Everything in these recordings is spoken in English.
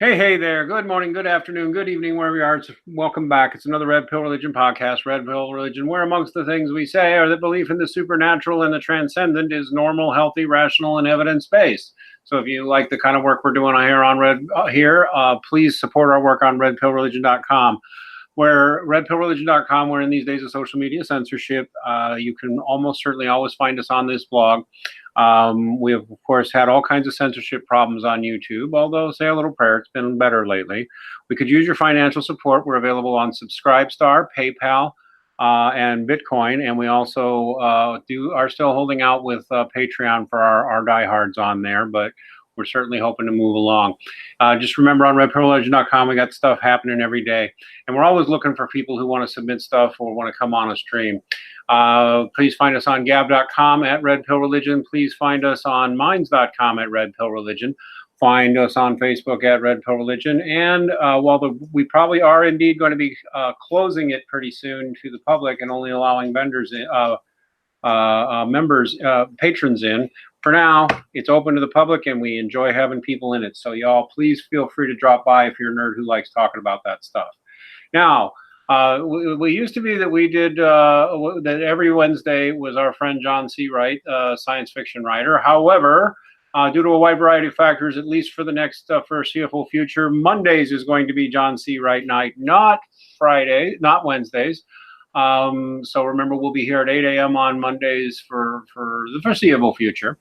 Hey there. Good morning, good afternoon, good evening, wherever you are. Welcome back. It's another Red Pill Religion podcast. Red Pill Religion, where amongst the things we say are that belief in the supernatural and the transcendent is normal, healthy, rational, and evidence-based. So if you like the kind of work we're doing here on please support our work on redpillreligion.com. Where redpillreligion.com, where in these days of social media censorship, you can almost certainly always find us on this blog. We have, of course, had all kinds of censorship problems on YouTube, although say a little prayer, it's been better lately. We could use your financial support. We're available on Subscribestar, PayPal, and Bitcoin. And we also are still holding out with Patreon for our diehards on there, but we're certainly hoping to move along. Just remember on redpillreligion.com, we got stuff happening every day. And we're always looking for people who want to submit stuff or want to come on a stream. Please find us on gab.com at Red Pill Religion. Please find us on minds.com at Red Pill Religion. Find us on Facebook at Red Pill Religion. And we probably are indeed going to be closing it pretty soon to the public and only allowing vendors in, patrons in. For now, it's open to the public, and we enjoy having people in it. So y'all, please feel free to drop by if you're a nerd who likes talking about that stuff. Now, we used to be that we did that every Wednesday was our friend John C. Wright, science fiction writer. However, due to a wide variety of factors, at least for the next foreseeable future, Mondays is going to be John C. Wright night, not Wednesdays. So remember, we'll be here at 8 a.m. on Mondays for the foreseeable future.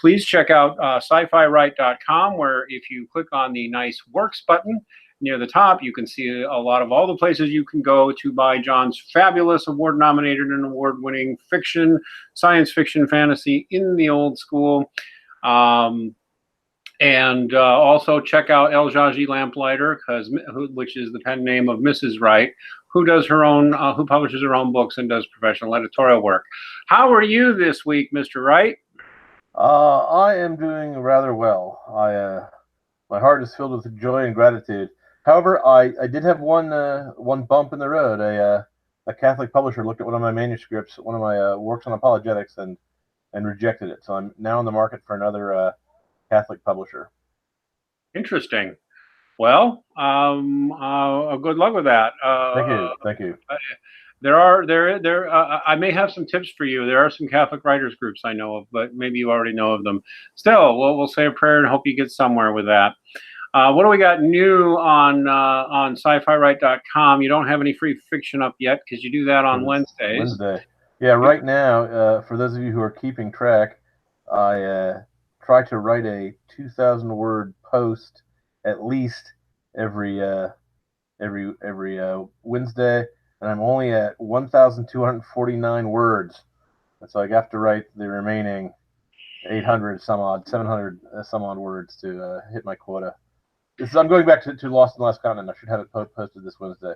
Please check out sci-fi-right.com, where if you click on the nice works button near the top, you can see a lot of all the places you can go to buy John's fabulous award-nominated and award-winning fiction, science fiction, fantasy in the old school. And also check out Jagi Lamplighter, which is the pen name of Mrs. Wright, who publishes her own books and does professional editorial work. How are you this week, Mr. Wright? I am doing rather well. My heart is filled with joy and gratitude. However, I did have one bump in the road. A Catholic publisher looked at one of my manuscripts, one of my works on apologetics, and rejected it. So I'm now in the market for another Catholic publisher. Interesting. Well, good luck with that. Thank you. I may have some tips for you. There are some Catholic writers groups I know of, but maybe you already know of them. Still, we'll say a prayer and hope you get somewhere with that. What do we got new on sci-fi-right.com? You don't have any free fiction up yet because you do that on Wednesdays. Wednesday. Yeah, right now, for those of you who are keeping track, I try to write a 2,000-word post at least every Wednesday, and I'm only at 1,249 words, and so I have to write the remaining 700 some odd words to hit my quota. I'm going back to Lost in the Last Continent. I should have it posted this Wednesday.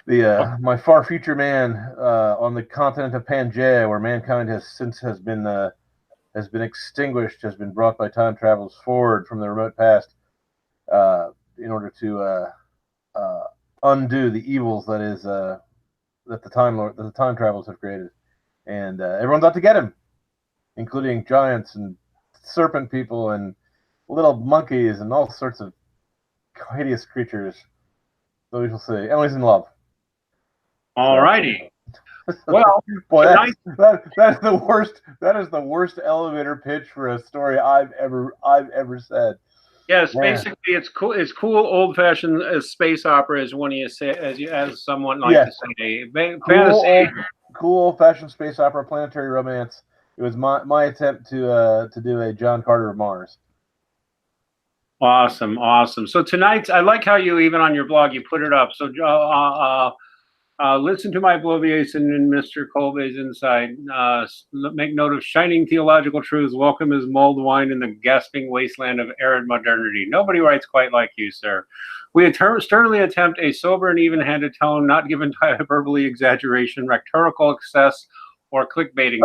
My far future man on the continent of Pangaea, where mankind has been extinguished, has been brought by time travels forward from the remote past in order to undo the evils that the time travelers have created, and everyone's out to get him, including giants and serpent people and little monkeys and all sorts of hideous creatures. So we shall see. Emily's in love. All righty. Well, boy, that's the worst. That is the worst elevator pitch for a story I've ever said. Yes, basically, it's cool. It's cool, old-fashioned space opera, as one of you say, as someone like to say, fantasy. Cool, old-fashioned space opera, planetary romance. It was my attempt to do a John Carter of Mars. Awesome. So tonight, I like how you, even on your blog, you put it up. So listen to my bloviation in Mr. Colby's inside. Make note of shining theological truths. Welcome is mulled wine in the gasping wasteland of arid modernity. Nobody writes quite like you, sir. We sternly attempt a sober and even-handed tone, not given to hyperbole, exaggeration, rhetorical excess, or clickbaiting.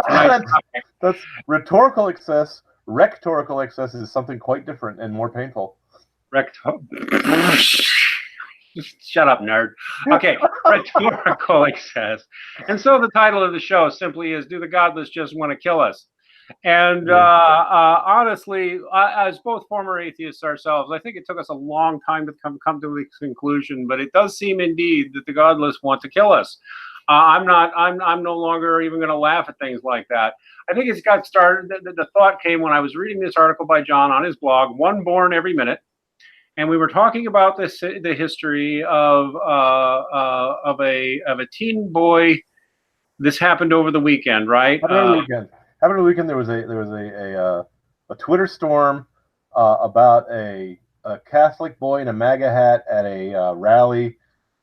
That's rhetorical excess. Rectorical excess is something quite different and more painful. Shut up, nerd. Okay, rhetorical excess. And so the title of the show simply is, Do the Godless Just Want to Kill Us? And honestly, as both former atheists ourselves, I think it took us a long time to come to this conclusion. But it does seem indeed that the godless want to kill us. I'm no longer even going to laugh at things like that. I think it's got started. The thought came when I was reading this article by John on his blog, One Born Every Minute, and we were talking about the history of a teen boy. This happened over the weekend, right? Happened over the weekend. There was a Twitter storm about a Catholic boy in a MAGA hat at a rally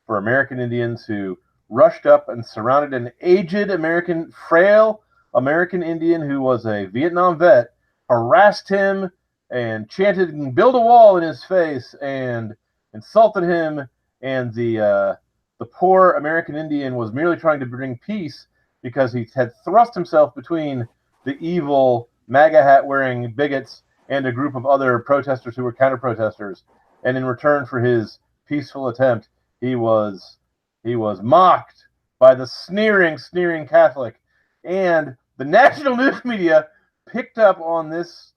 for American Indians who rushed up and surrounded an aged frail American Indian who was a Vietnam vet, harassed him and chanted "Build a wall" in his face and insulted him. And the poor American Indian was merely trying to bring peace because he had thrust himself between the evil MAGA hat wearing bigots and a group of other protesters who were counter protesters. And in return for his peaceful attempt, he was mocked by the sneering Catholic. And the national news media picked up on this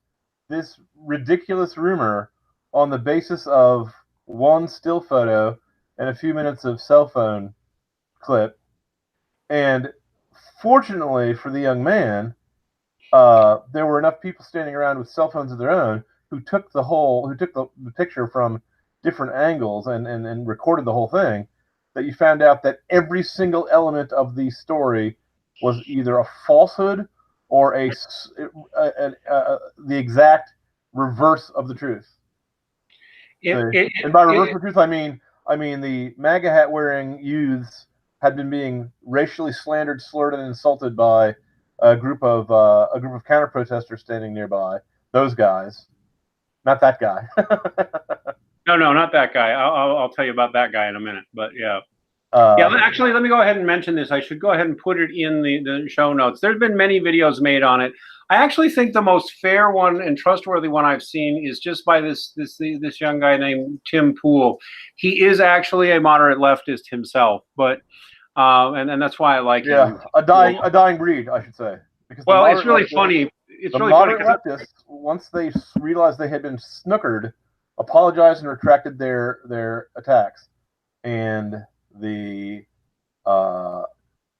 ridiculous rumor on the basis of one still photo and a few minutes of cell phone clip. And fortunately for the young man, there were enough people standing around with cell phones of their own who took the picture from different angles and recorded the whole thing, that you found out that every single element of the story was either a falsehood or the exact reverse of the truth. And by reverse of the truth, I mean the MAGA hat wearing youths had been being racially slandered, slurred, and insulted by a group of counter protesters standing nearby. Those guys, not that guy. No, not that guy. I'll tell you about that guy in a minute. But yeah. Actually, let me go ahead and mention this. I should go ahead and put it in the show notes. There's been many videos made on it. I actually think the most fair one and trustworthy one I've seen is just by this young guy named Tim Pool. He is actually a moderate leftist himself, but and that's why I like him. A dying breed, I should say. Because it's really funny. It's really funny because leftists, once they realized they had been snookered, apologized and retracted their attacks, and the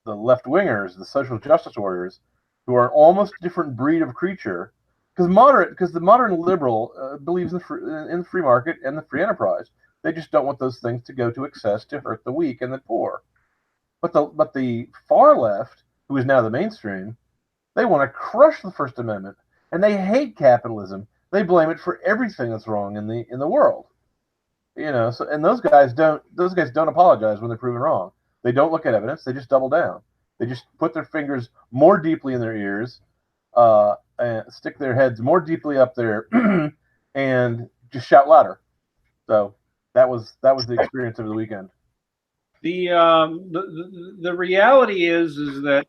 left wingers, the social justice warriors, who are an almost different breed of creature, because the modern liberal believes in the free market and the free enterprise. They just don't want those things to go to excess to hurt the weak and the poor. But the far left, who is now the mainstream, they want to crush the First Amendment, and they hate capitalism. They blame it for everything that's wrong in the world. So and those guys don't apologize when they're proven wrong. They don't look at evidence. They just double down. They just put their fingers more deeply in their ears, and stick their heads more deeply up there, and just shout louder. So that was the experience of the weekend. The reality is that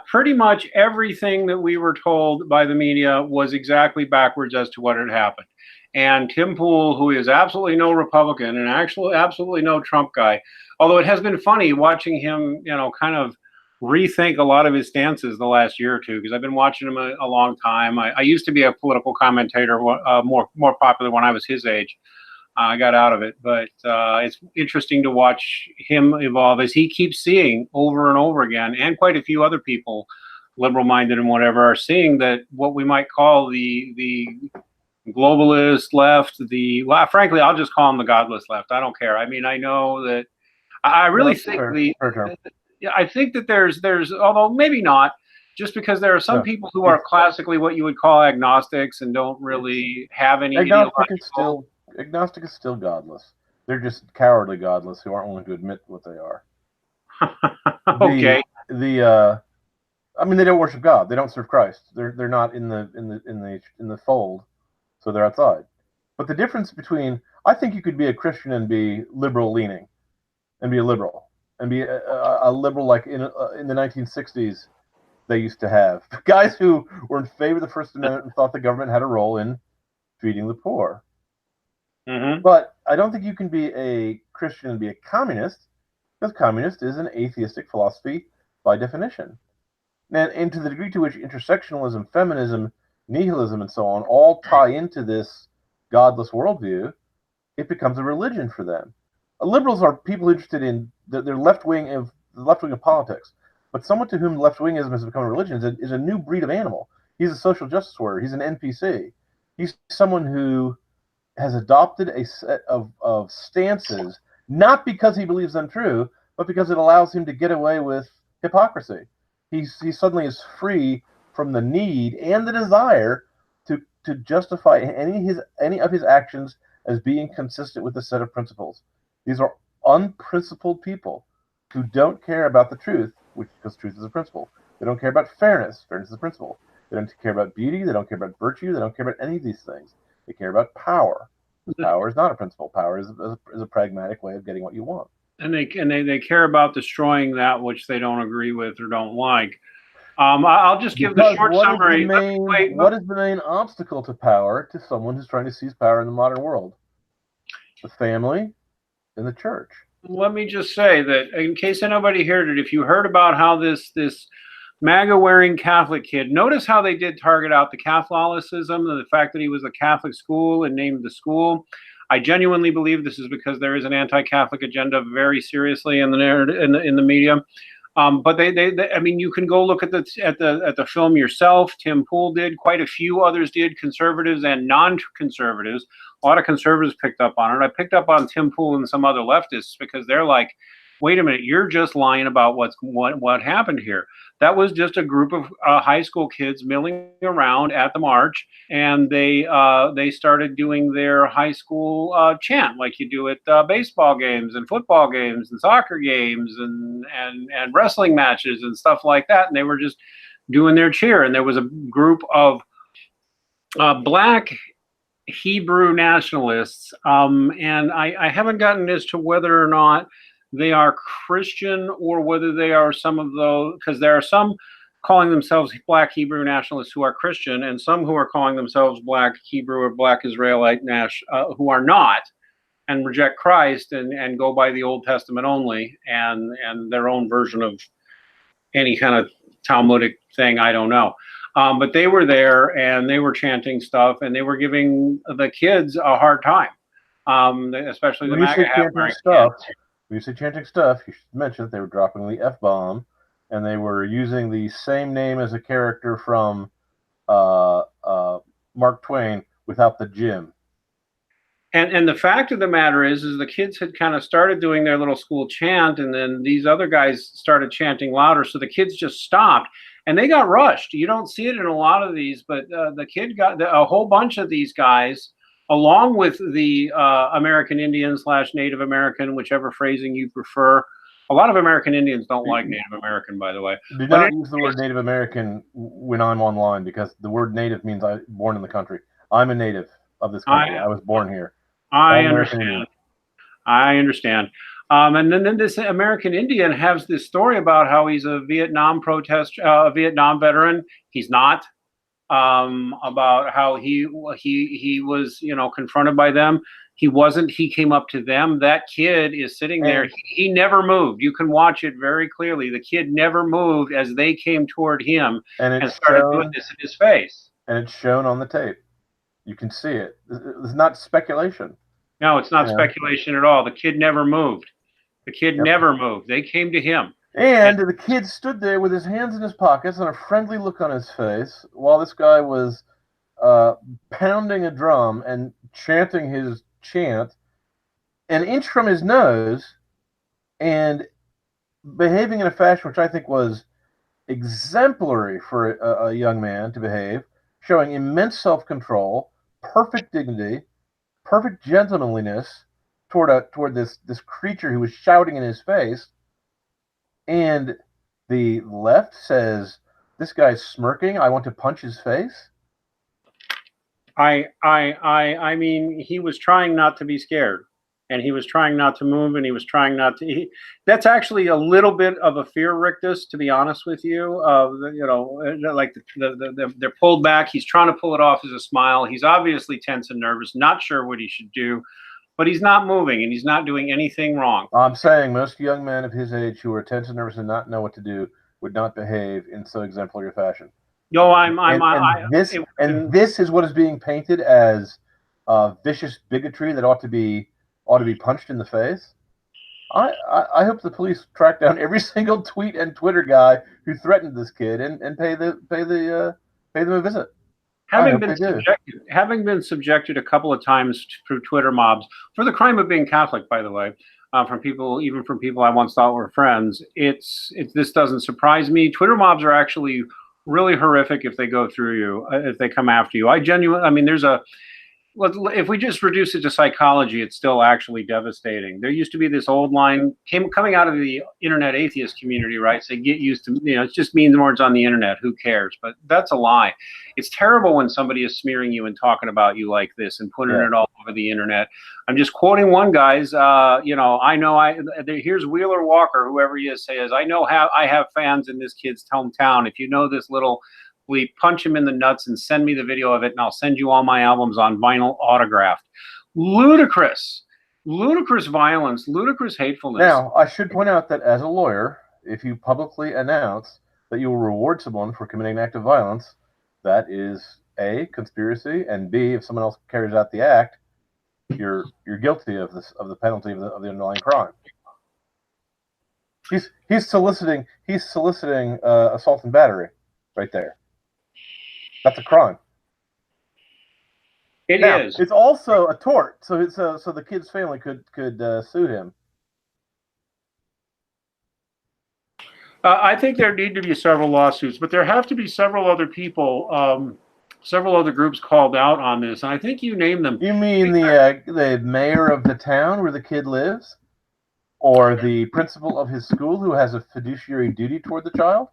pretty much everything that we were told by the media was exactly backwards as to what had happened. And Tim Pool, who is absolutely no Republican and actually absolutely no Trump guy, although it has been funny watching him, kind of rethink a lot of his stances the last year or two, because I've been watching him a long time. I used to be a political commentator, more popular when I was his age. I got out of it, but it's interesting to watch him evolve as he keeps seeing over and over again, and quite a few other people, liberal-minded and whatever, are seeing that what we might call the globalist left, frankly, I'll just call them the godless left. I don't care. I mean, I know that I really think I think that there's, although maybe not, just because there are some people who are classically what you would call agnostics and don't really have any. Agnostic is still godless. They're just cowardly godless who aren't willing to admit what they are. Okay. I mean, they don't worship God. They don't serve Christ. They're not in the fold, so they're outside. But the difference between, I think you could be a Christian and be liberal leaning, and be a liberal, and be a liberal like in the 1960s. They used to have guys who were in favor of the First Amendment and thought the government had a role in feeding the poor. Mm-hmm. But I don't think you can be a Christian and be a communist, because communist is an atheistic philosophy by definition. And to the degree to which intersectionalism, feminism, nihilism, and so on all tie into this godless worldview, it becomes a religion for them. Liberals are people interested in they're left wing of politics, but someone to whom left wingism has become a religion is a new breed of animal. He's a social justice warrior. He's an NPC. He's someone who has adopted a set of stances, not because he believes them true, but because it allows him to get away with hypocrisy. He suddenly is free from the need and the desire to justify any of his actions as being consistent with a set of principles. These are unprincipled people who don't care about the truth, because truth is a principle. They don't care about fairness. Fairness is a principle. They don't care about beauty. They don't care about virtue. They don't care about any of these things. They care about power. Power is not a principle. Power is a pragmatic way of getting what you want. And they care about destroying that which they don't agree with or don't like. I'll just give the short summary. What is the main obstacle to power to someone who's trying to seize power in the modern world? The family and the church. Let me just say that, in case anybody heard it, if you heard about how this MAGA-wearing Catholic kid, notice how they did target out the Catholicism, the fact that he was a Catholic school and named the school. I genuinely believe this is because there is an anti-Catholic agenda very seriously in the media. But they I mean, you can go look at the film yourself. Tim Pool did, quite a few others did, conservatives and non-conservatives. A lot of conservatives picked up on it. I picked up on Tim Pool and some other leftists because they're like, wait a minute, you're just lying about what happened here. That was just a group of high school kids milling around at the march, and they started doing their high school chant like you do at baseball games and football games and soccer games and wrestling matches and stuff like that. And they were just doing their cheer. And there was a group of black Hebrew nationalists, and I haven't gotten as to whether or not they are Christian or whether they are some of those, because there are some calling themselves black Hebrew nationalists who are Christian, and some who are calling themselves black Hebrew or black Israelite who are not, and reject Christ and go by the Old Testament only and their own version of any kind of Talmudic thing. I don't know. But they were there and they were chanting stuff and they were giving the kids a hard time, especially the MAGA stuff. When you say chanting stuff, you should mention that they were dropping the F-bomb and they were using the same name as a character from Mark Twain without the Jim. And the fact of the matter is the kids had kind of started doing their little school chant, and then these other guys started chanting louder, so the kids just stopped, and they got rushed. You don't see it in a lot of these, but the kid got a whole bunch of these guys, along with the American Indian / Native American, whichever phrasing you prefer. A lot of American Indians don't like Native American, by the way. Do not use the word Native American when I'm online, because the word native means I'm born in the country. I'm a native of this country. I was born here. I understand. And then this American Indian has this story about how he's a Vietnam Vietnam veteran. He's not. About how he was, confronted by them. He wasn't. He came up to them. That kid is sitting there. He never moved. You can watch it very clearly. The kid never moved as they came toward him and started doing this in his face. And it's shown on the tape. You can see it. It's not speculation. No, it's not speculation at all. The kid never moved. The kid never moved. They came to him. And the kid stood there with his hands in his pockets and a friendly look on his face while this guy was pounding a drum and chanting his chant an inch from his nose and behaving in a fashion which I think was exemplary for a young man to behave, showing immense self-control, perfect dignity, perfect gentlemanliness toward this creature who was shouting in his face. And the left says, this guy's smirking, I want to punch his face. I mean, he was trying not to be scared, and he was trying not to move, and he was trying not to. That's actually a little bit of a fear rictus, to be honest with you. Like they're pulled back. He's trying to pull it off as a smile. He's obviously tense and nervous, not sure what he should do, but he's not moving, and he's not doing anything wrong. I'm saying most young men of his age who are tense and nervous and not know what to do would not behave in so exemplary a fashion. No, this is what is being painted as vicious bigotry that ought to be punched in the face. I hope the police track down every single tweet and Twitter guy who threatened this kid and pay them a visit. Having been subjected a couple of times to Twitter mobs for the crime of being Catholic, by the way, from people I once thought were friends, this doesn't surprise me. Twitter mobs are actually really horrific if they go through you, if they come after you. If we just reduce it to psychology, it's still actually devastating. There used to be this old line coming out of the internet atheist community, right? Say, get used to, it just means words on the internet. Who cares? But that's a lie. It's terrible when somebody is smearing you and talking about you like this and putting it all over the internet. I'm just quoting one guy's, here's Wheeler Walker, whoever he is, says, I have fans in this kid's hometown. If you know this little, we punch him in the nuts and send me the video of it, and I'll send you all my albums on vinyl autographed. Ludicrous violence, ludicrous hatefulness. Now, I should point out that as a lawyer, if you publicly announce that you will reward someone for committing an act of violence, that is A, conspiracy, and B, if someone else carries out the act, you're guilty of the penalty of the underlying crime. He's soliciting assault and battery right there. That's a crime. It is. It's also a tort, so the kid's family could sue him. I think there need to be several lawsuits, but there have to be several other people, several other groups called out on this, and I think you named them. You mean the mayor of the town where the kid lives, or the principal of his school who has a fiduciary duty toward the child?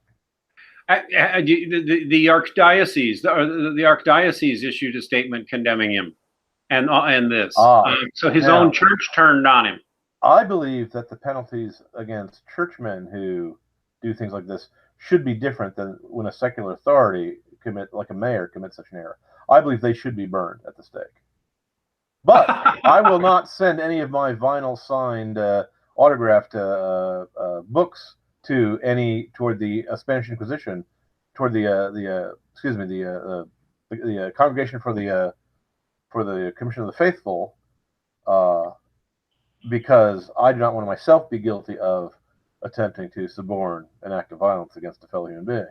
The archdiocese issued a statement condemning him, and this. So his own church turned on him. I believe that the penalties against churchmen who do things like this should be different than when a secular authority like a mayor commits such an error. I believe they should be burned at the stake. But I will not send any of my vinyl signed, autographed books toward the Spanish Inquisition, toward the Congregation for the Commission of the Faithful, because I do not want to myself be guilty of attempting to suborn an act of violence against a fellow human being.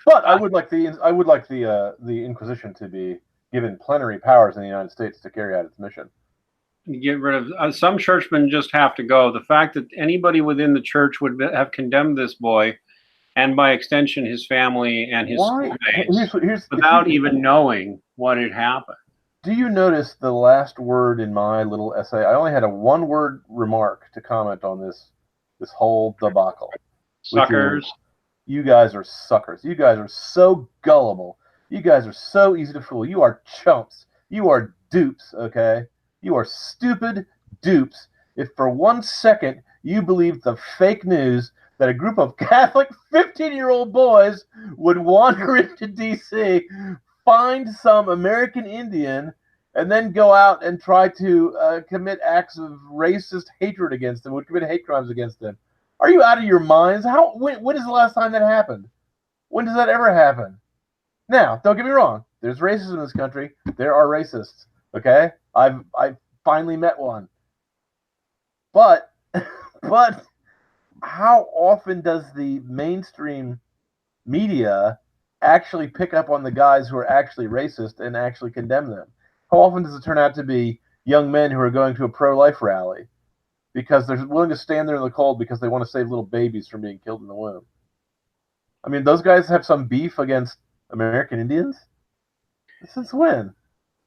But I would like the Inquisition to be given plenary powers in the United States to carry out its mission. Get rid of some churchmen. Just have to go. The fact that anybody within the church would have condemned this boy, and by extension his family and his schoolmates, without even knowing what had happened. Do you notice the last word in my little essay? I only had a one-word remark to comment on this whole debacle. Suckers. You guys are suckers. You guys are so gullible. You guys are so easy to fool. You are chumps. You are dupes, okay? You are stupid dupes if for 1 second you believed the fake news that a group of Catholic 15-year-old boys would wander into D.C., find some American Indian, and then go out and try to commit acts of racist hatred against them, would commit hate crimes against them. Are you out of your minds? When is the last time that happened? When does that ever happen? Now, don't get me wrong. There's racism in this country. There are racists. Okay? I've finally met one. But how often does the mainstream media actually pick up on the guys who are actually racist and actually condemn them? How often does it turn out to be young men who are going to a pro-life rally because they're willing to stand there in the cold because they want to save little babies from being killed in the womb? I mean, those guys have some beef against American Indians? Since when?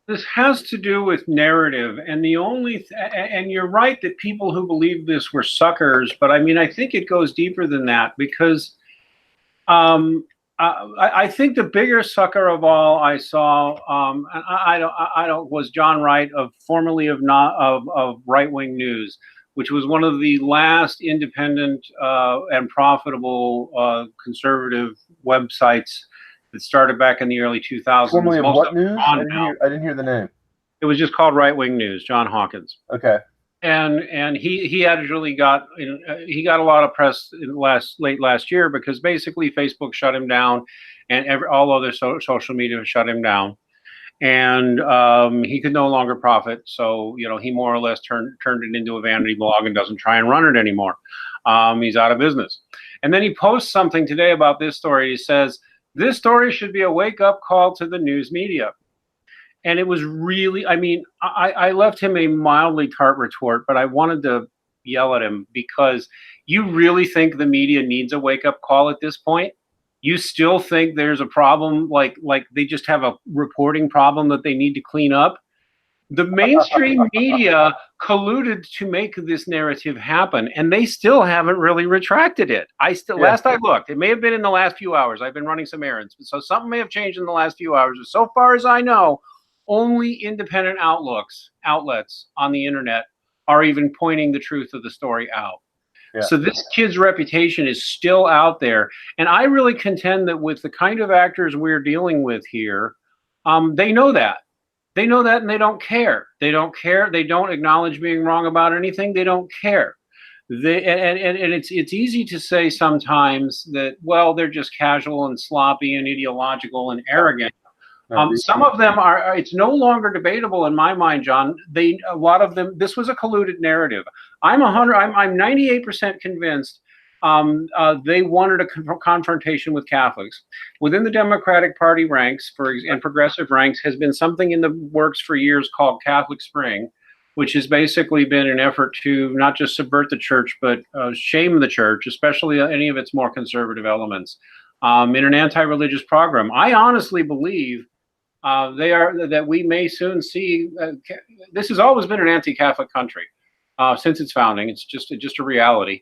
This has to do with narrative, and and you're right that people who believe this were suckers, but I mean, I think it goes deeper than that, because I think the bigger sucker of all I saw, was John Wright, formerly of Right-Wing News, which was one of the last independent and profitable conservative websites that started back in the early 2000s. Formerly of what news? I didn't hear the name. It was just called Right-Wing News, John Hawkins. Okay. and he actually got he got a lot of press in late last year because basically Facebook shut him down, and all other social media shut him down, and he could no longer profit. So he more or less turned it into a vanity blog and doesn't try and run it anymore. He's out of business. And then he posts something today about this story. He says this story should be a wake up call to the news media. And it was really, I mean, I left him a mildly tart retort, but I wanted to yell at him because you really think the media needs a wake up call at this point? You still think there's a problem, like they just have a reporting problem that they need to clean up? The mainstream media colluded to make this narrative happen, and they still haven't really retracted it. Last I looked, it may have been in the last few hours. I've been running some errands, so something may have changed in the last few hours. But so far as I know, only independent outlets on the internet are even pointing the truth of the story out. Yeah. So this kid's reputation is still out there. And I really contend that with the kind of actors we're dealing with here, they know that. They know that, and they don't care. They don't care. They don't acknowledge being wrong about anything. They don't care. And it's easy to say sometimes that, well, they're just casual and sloppy and ideological and arrogant. Some of them are. It's no longer debatable in my mind, John. A lot of them. This was a colluded narrative. I'm 98% convinced. They wanted a confrontation with Catholics. Within the Democratic Party ranks and progressive ranks has been something in the works for years called Catholic Spring, which has basically been an effort to not just subvert the church, but shame the church, especially any of its more conservative elements, in an anti-religious program. I honestly believe that we may soon see. This has always been an anti-Catholic country since its founding. It's just a reality.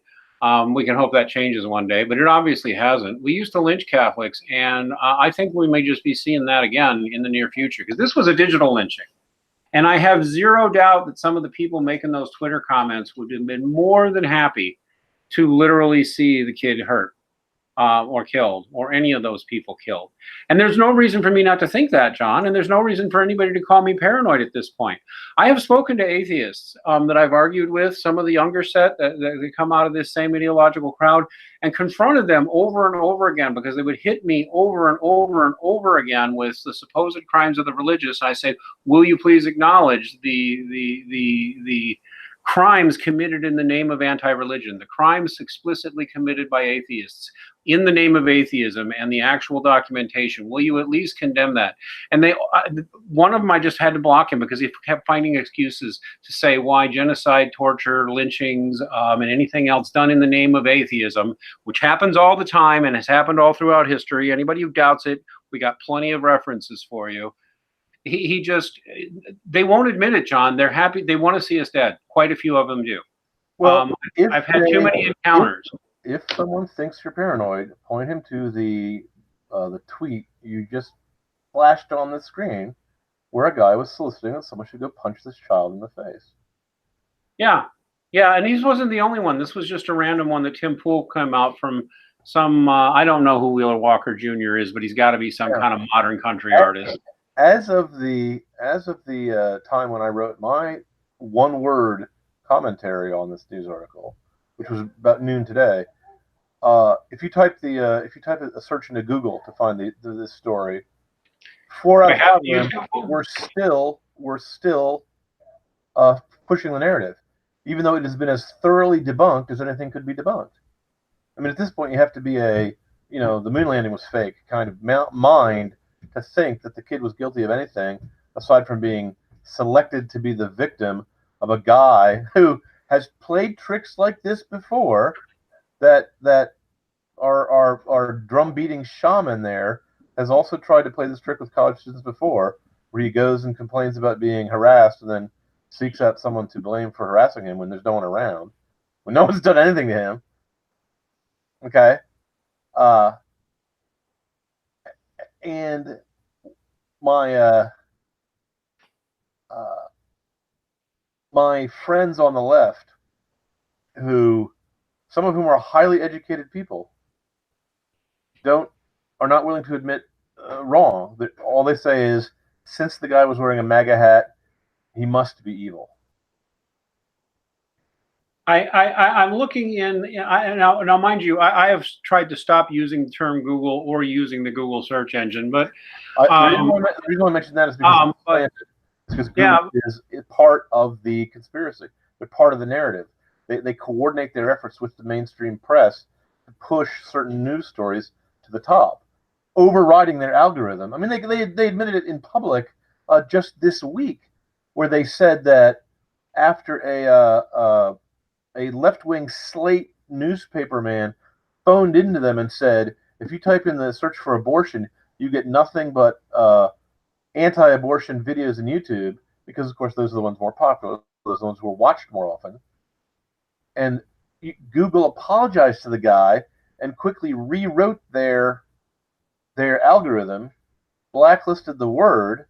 We can hope that changes one day, but it obviously hasn't. We used to lynch Catholics, and I think we may just be seeing that again in the near future, because this was a digital lynching. And I have zero doubt that some of the people making those Twitter comments would have been more than happy to literally see the kid hurt or killed, or any of those people killed. And there's no reason for me not to think that, John, and there's no reason for anybody to call me paranoid at this point. I have spoken to atheists that I've argued with, some of the younger set that come out of this same ideological crowd, and confronted them over and over again because they would hit me over and over and over again with the supposed crimes of the religious. I said, will you please acknowledge the crimes committed in the name of anti-religion, the crimes explicitly committed by atheists in the name of atheism, and the actual documentation? Will you at least condemn that? And one of them, I just had to block him because he kept finding excuses to say why genocide, torture, lynchings, and anything else done in the name of atheism, which happens all the time and has happened all throughout history. Anybody who doubts it, we got plenty of references for you. They won't admit it, John. They're happy. They want to see us dead. Quite a few of them do. Well, I've had too many encounters. If someone thinks you're paranoid, point him to the tweet you just flashed on the screen, where a guy was soliciting that someone should go punch this child in the face. Yeah, and he wasn't the only one. This was just a random one that Tim Pool came out from some. I don't know who Wheeler Walker Jr. is, but he's got to be some kind of modern country artist. As of the time when I wrote my one-word commentary on this news article, which was about noon today, if you type a search into Google to find this story, 4 out of 5 we're still pushing the narrative, even though it has been as thoroughly debunked as anything could be debunked. I mean, at this point, you have to be the moon landing was fake kind of mind to think that the kid was guilty of anything aside from being selected to be the victim of a guy who has played tricks like this before, that our drum beating shaman there has also tried to play this trick with college students before, where he goes and complains about being harassed and then seeks out someone to blame for harassing him when there's no one around, when no one's done anything to him. Okay. And my friends on the left, some of whom are highly educated people, are not willing to admit wrong. That all they say is, since the guy was wearing a MAGA hat, he must be evil. I'm looking now, mind you, I have tried to stop using the term Google or using the Google search engine, but the reason I mentioned that is because yeah, Google is part of the conspiracy. They're part of the narrative. They coordinate their efforts with the mainstream press to push certain news stories to the top, overriding their algorithm. I mean, they admitted it in public just this week, where they said that after a left-wing Slate newspaper man phoned into them and said, if you type in the search for abortion, you get nothing but anti-abortion videos on YouTube, because of course those are the ones more popular, those are the ones who are watched more often. And Google apologized to the guy and quickly rewrote their algorithm, blacklisted the word,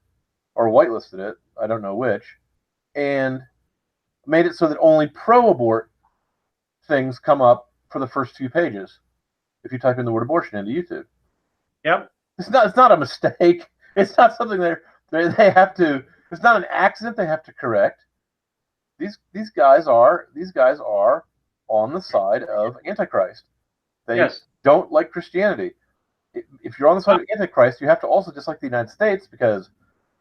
or whitelisted it, I don't know which, and made it so that only pro-abort things come up for the first 2 pages if you type in the word abortion into YouTube. Yep. It's not a mistake. It's not something they have to. It's not an accident they have to correct. These guys are on the side of Antichrist. They don't like Christianity. If you're on the side of Antichrist, you have to also dislike the United States, because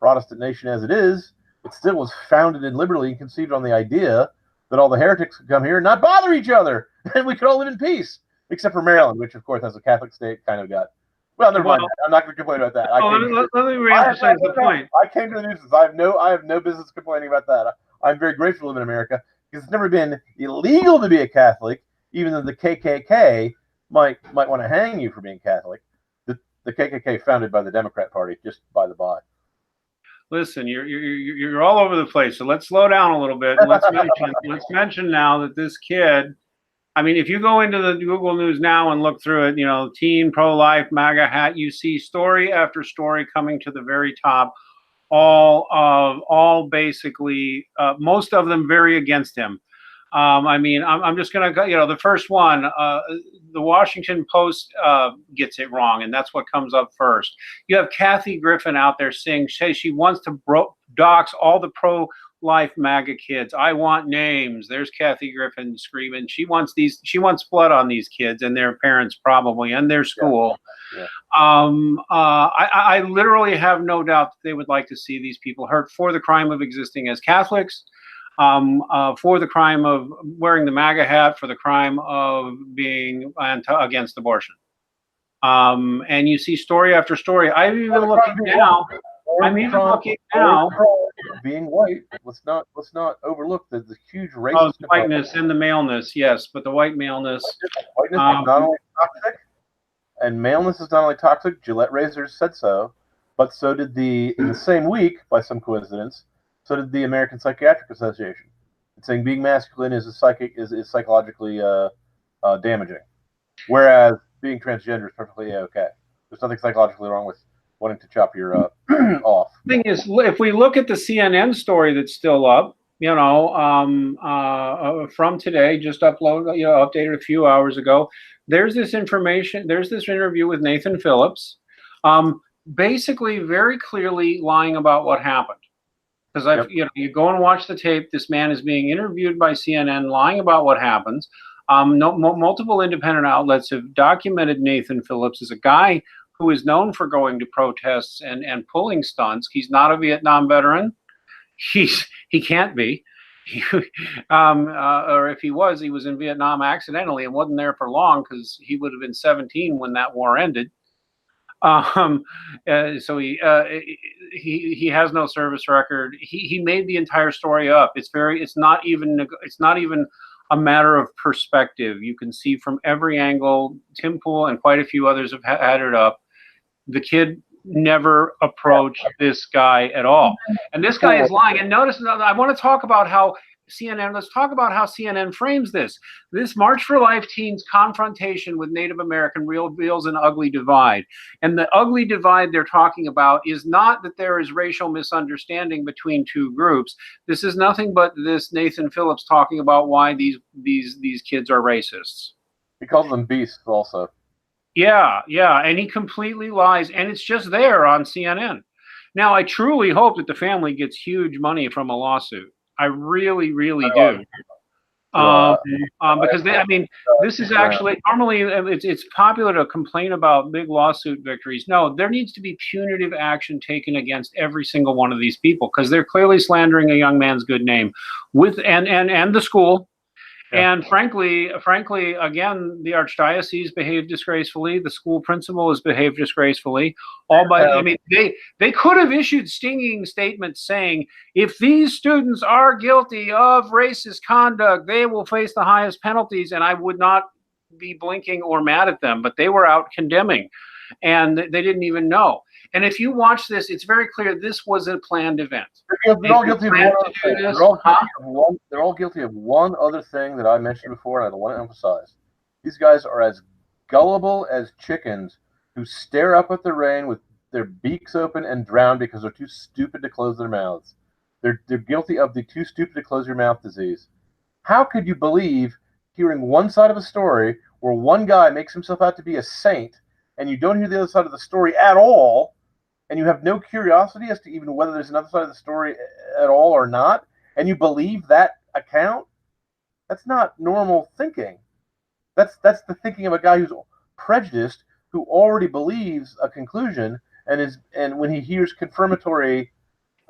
Protestant nation as it is, it still was founded in liberty and conceived on the idea that all the heretics could come here and not bother each other, and we could all live in peace, except for Maryland, which of course as a Catholic state kind of got. Well, never mind. I'm not going to complain about that. Let me reemphasize the point. I came to the news. I have no business complaining about that. I'm very grateful to live in America, because it's never been illegal to be a Catholic, even though the KKK might want to hang you for being Catholic. The KKK founded by the Democrat Party, just by the by. Listen, you're all over the place. So let's slow down a little bit. And let's mention now that this kid. I mean, if you go into the Google News now and look through it, teen, pro-life, MAGA hat, you see story after story coming to the very top, all basically, most of them very against him. I mean, I'm just going to, the first one, the Washington Post gets it wrong, and that's what comes up first. You have Kathy Griffin out there saying she wants to dox all the pro-life MAGA kids. I want names. There's Kathy Griffin screaming. She wants blood on these kids and their parents probably, and their school. Yeah. I literally have no doubt that they would like to see these people hurt for the crime of existing as Catholics. For the crime of wearing the MAGA hat, for the crime of being against abortion. And you see story after story. I'm even looking now. Being white. Let's not overlook the huge racist whiteness and the maleness, yes, but the white maleness. Whiteness is not only toxic, and maleness is not only toxic. Gillette razors said so, but so did in the same week, by some coincidence, so did the American Psychiatric Association. It's saying being masculine is psychologically damaging, whereas being transgender is perfectly okay. There's nothing psychologically wrong with wanting to chop your off. The thing is, if we look at the CNN story that's still up, from today, just updated a few hours ago, there's this information. There's this interview with Nathan Phillips, basically very clearly lying about what happened. Because you go and watch the tape. This man is being interviewed by CNN, lying about what happens. Multiple independent outlets have documented Nathan Phillips as a guy who is known for going to protests and pulling stunts. He's not a Vietnam veteran. He can't be. Or if he was in Vietnam accidentally and wasn't there for long, because he would have been 17 when that war ended. So he has no service record. He made the entire story up. It's not even a matter of perspective. You can see from every angle. Tim Pool and quite a few others have had it up. The kid never approached this guy at all, and this guy is lying. And notice, I want to talk about how CNN. Let's talk about how CNN frames this. This March for Life teens' confrontation with Native American reveals an ugly divide. And the ugly divide they're talking about is not that there is racial misunderstanding between two groups. This is nothing but this Nathan Phillips talking about why these kids are racists. He calls them beasts also. Yeah, and he completely lies, and it's just there on CNN. Now, I truly hope that the family gets huge money from a lawsuit. I really, really do. Um, I because I mean, this is actually normally it's popular to complain about big lawsuit victories. No, there needs to be punitive action taken against every single one of these people because they're clearly slandering a young man's good name with and the school. Yeah. And frankly, again, the archdiocese behaved disgracefully. The school principal has behaved disgracefully. I mean, they could have issued stinging statements saying, if these students are guilty of racist conduct, they will face the highest penalties. And I would not be blinking or mad at them, but they were out condemning, and they didn't even know. And if you watch this, it's very clear this was a planned event. They're all guilty of one other thing. They're all guilty of one other thing that I mentioned before, and I want to emphasize. These guys are as gullible as chickens who stare up at the rain with their beaks open and drown because they're too stupid to close their mouths. They're guilty of the too stupid to close your mouth disease. How could you believe hearing one side of a story where one guy makes himself out to be a saint and you don't hear the other side of the story at all, and you have no curiosity as to even whether there's another side of the story at all or not, and you believe that account? That's not normal thinking. That's the thinking of a guy who's prejudiced, who already believes a conclusion, and when he hears confirmatory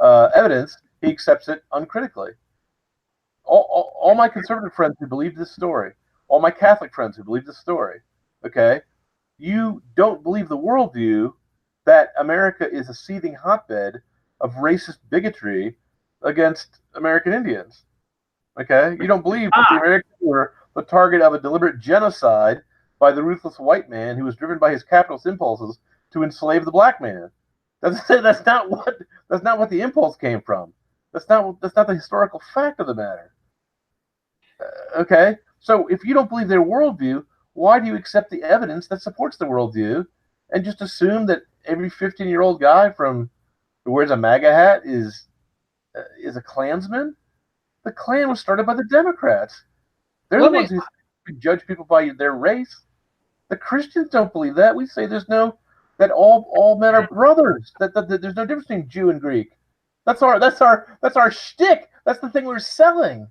evidence, he accepts it uncritically. All my conservative friends who believe this story, all my Catholic friends who believe this story, okay, you don't believe the worldview that America is a seething hotbed of racist bigotry against American Indians. Okay? You don't believe that the Americans were the target of a deliberate genocide by the ruthless white man who was driven by his capitalist impulses to enslave the black man. That's not what the impulse came from. That's not the historical fact of the matter. Okay? So if you don't believe their worldview, why do you accept the evidence that supports the worldview and just assume that every 15-year-old guy who wears a MAGA hat is a Klansman? The Klan was started by the Democrats. They're the ones who judge people by their race. The Christians don't believe that. We say that all men are brothers. That there's no difference between Jew and Greek. That's our shtick. That's the thing we're selling.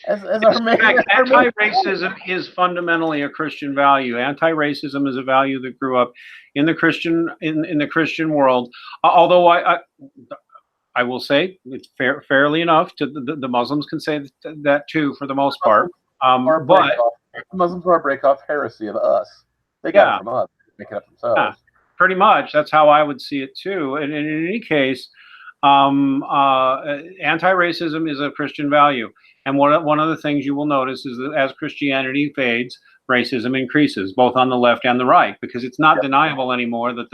Anti-racism is fundamentally a Christian value. Anti-racism is a value that grew up in the Christian world. Although I will say it's fairly enough to the Muslims can say that too for the most part. But Muslims are a break-off heresy of us. They got it from us. They make it up themselves. Yeah, pretty much. That's how I would see it too. And in any case, anti-racism is a Christian value. And one of the things you will notice is that as Christianity fades, racism increases, both on the left and the right, because it's not deniable anymore that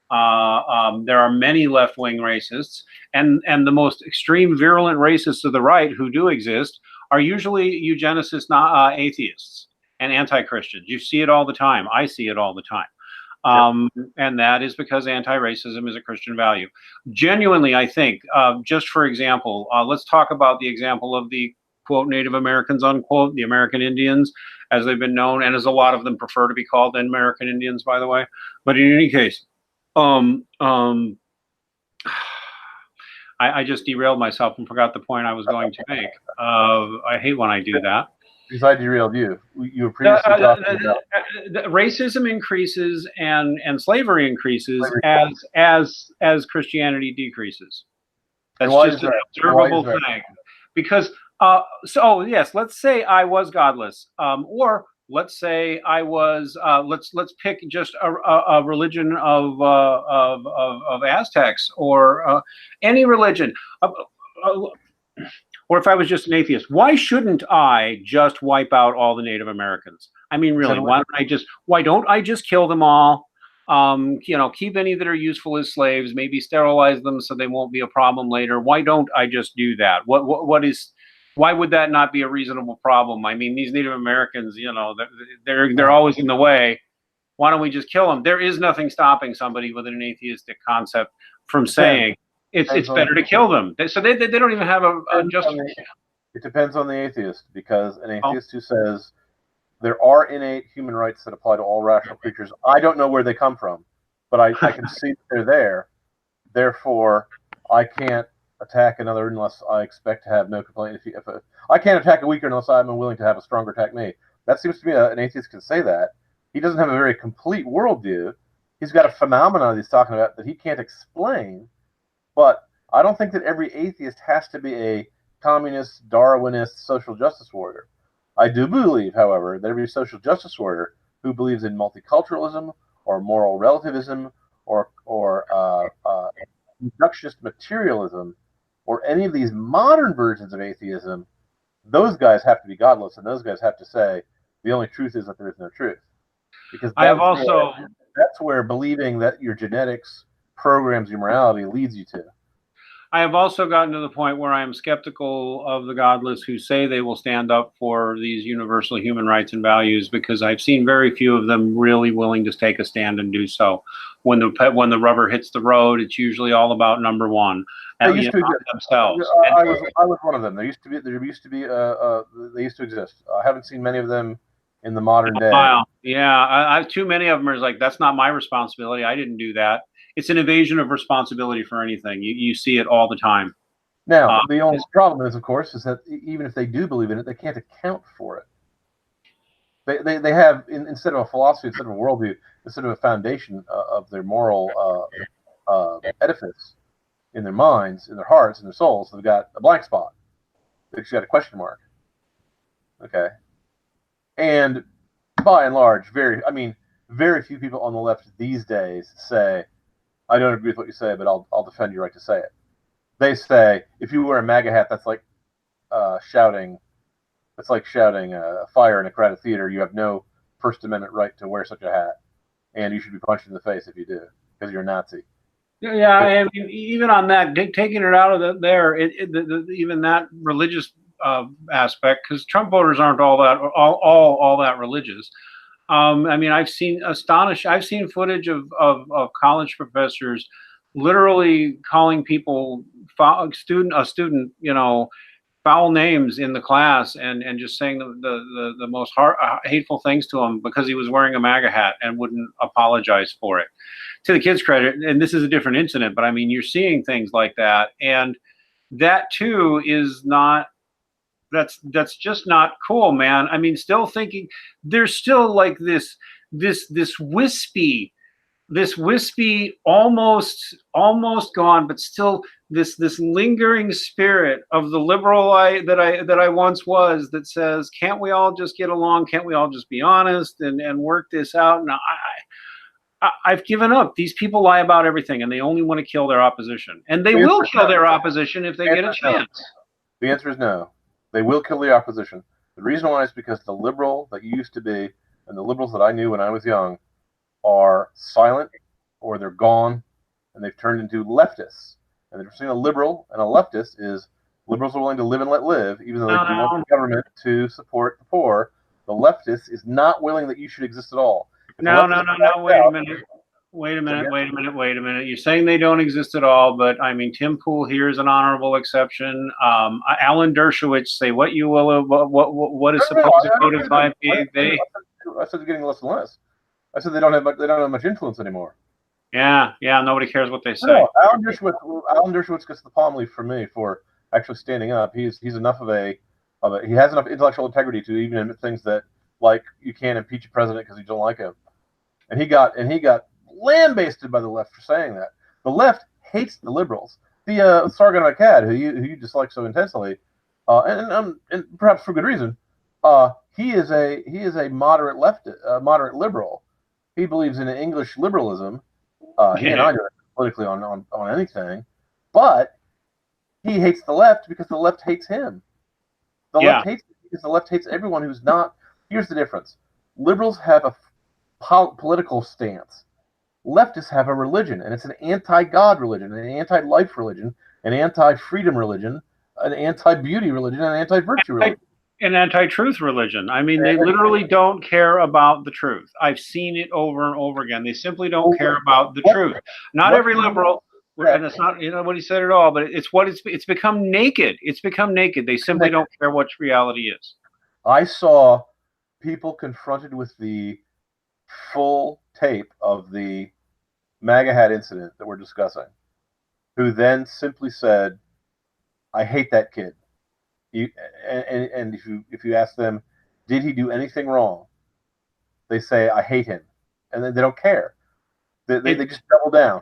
there are many left-wing racists, and the most extreme virulent racists of the right who do exist are usually eugenicists, not atheists, and anti-Christians. You see it all the time. I see it all the time. And that is because anti-racism is a Christian value. Genuinely, I think, just for example, let's talk about the example of the, quote, Native Americans, unquote, the American Indians, as they've been known, and as a lot of them prefer to be called American Indians, by the way. But in any case, I just derailed myself and forgot the point I was going to make. I hate when I do that. Because I derailed you. You were previously talking about racism increases and slavery increases as Christianity decreases. That's just an observable thing. Because yes, let's say I was godless, or let's say I was. Let's pick just a religion of Aztecs or any religion. Or if I was just an atheist, why shouldn't I just wipe out all the Native Americans? I mean, really, why don't I just kill them all? Keep any that are useful as slaves, maybe sterilize them so they won't be a problem later. Why don't I just do that? Why would that not be a reasonable problem? I mean, these Native Americans, they're always in the way. Why don't we just kill them? There is nothing stopping somebody with an atheistic concept from saying, it's better to kill them. So they don't even have a justification. It depends on the atheist, because an atheist who says there are innate human rights that apply to all rational creatures, I don't know where they come from, but I can see that they're there. Therefore, I can't attack another unless I expect to have no complaint. I can't attack a weaker unless I'm willing to have a stronger attack me. That seems to me an atheist can say that. He doesn't have a very complete worldview. He's got a phenomenon he's talking about that he can't explain. But I don't think that every atheist has to be a communist, Darwinist, social justice warrior. I do believe, however, that every social justice warrior who believes in multiculturalism or moral relativism or reductionist materialism or any of these modern versions of atheism, those guys have to be godless, and those guys have to say the only truth is that there is no truth. Because that's where believing that your genetics programs your morality leads you to. I have also gotten to the point where I am skeptical of the godless who say they will stand up for these universal human rights and values, because I've seen very few of them really willing to take a stand and do so. When the rubber hits the road, it's usually all about number one. They used to exist. Themselves. I was one of them. They used to exist. I haven't seen many of them in the modern day. Wow. Yeah, I too many of them are like, that's not my responsibility. I didn't do that. It's an evasion of responsibility for anything. You see it all the time. Now, the only problem is, of course, is that even if they do believe in it, they can't account for it. They have, instead of a philosophy, instead of a worldview, instead of a foundation of their moral edifice in their minds, in their hearts, in their souls, they've got a blank spot. They've got a question mark. Okay. And by and large, very few people on the left these days say, I don't agree with what you say, but I'll defend your right to say it. They say, if you wear a MAGA hat, that's like shouting fire in a crowded theater. You have no First Amendment right to wear such a hat, and you should be punched in the face if you do, because you're a Nazi. Yeah, I mean, even on that, taking it out of even that religious aspect, because Trump voters aren't all that religious. I mean, I've seen footage of college professors literally calling people a student, foul names in the class and just saying the most hateful things to him because he was wearing a MAGA hat and wouldn't apologize for it. To the kid's credit, and this is a different incident, but I mean, you're seeing things like that, and that too is not. That's just not cool, man. I mean, still thinking there's still like this wispy, almost gone, but still this lingering spirit of the liberal that I once was, that says, can't we all just get along? Can't we all just be honest and work this out? Now I've given up. These people lie about everything, and they only want to kill their opposition, and they will kill their opposition if they get a chance. The answer is no. They will kill the opposition. The reason why is because the liberal that you used to be and the liberals that I knew when I was young are silent, or they're gone, and they've turned into leftists. And the difference between a liberal and a leftist is liberals are willing to live and let live, even though they do want the government to support the poor. The leftist is not willing that you should exist at all. No. Wait a minute. You're saying they don't exist at all, but I mean, Tim Pool here is an honorable exception. Alan Dershowitz, say what you will of what is supposed to codify. I said they're getting less and less. I said they don't have much influence anymore. Yeah. Nobody cares what they say. No, Alan Dershowitz gets the palm leaf from me for actually standing up. He's enough of a he has enough intellectual integrity to even admit things that, like, you can't impeach a president because you don't like him. And he got lambasted by the left for saying that. The left hates the liberals. The Sargon of Akkad, who you dislike so intensely, and perhaps for good reason, he is a moderate moderate liberal. He believes in English liberalism. He and I do it politically on anything, but he hates the left because the left hates him. The left hates him because the left hates everyone who's not. Here's the difference: liberals have a political stance. Leftists have a religion, and it's an anti-God religion, an anti-life religion, an anti-freedom religion, an anti-beauty religion, and an anti-virtue religion. An anti-truth religion. I mean, they literally don't care about the truth. I've seen it over and over again. They simply don't care about the truth. Not every liberal, and it's not what he said at all, but it's become naked. It's become naked. They simply don't care what reality is. I saw people confronted with the full tape of the MAGA hat incident that we're discussing, who then simply said, I hate that kid. You, and if you ask them, did he do anything wrong? They say, I hate him. And then they don't care. They just double down.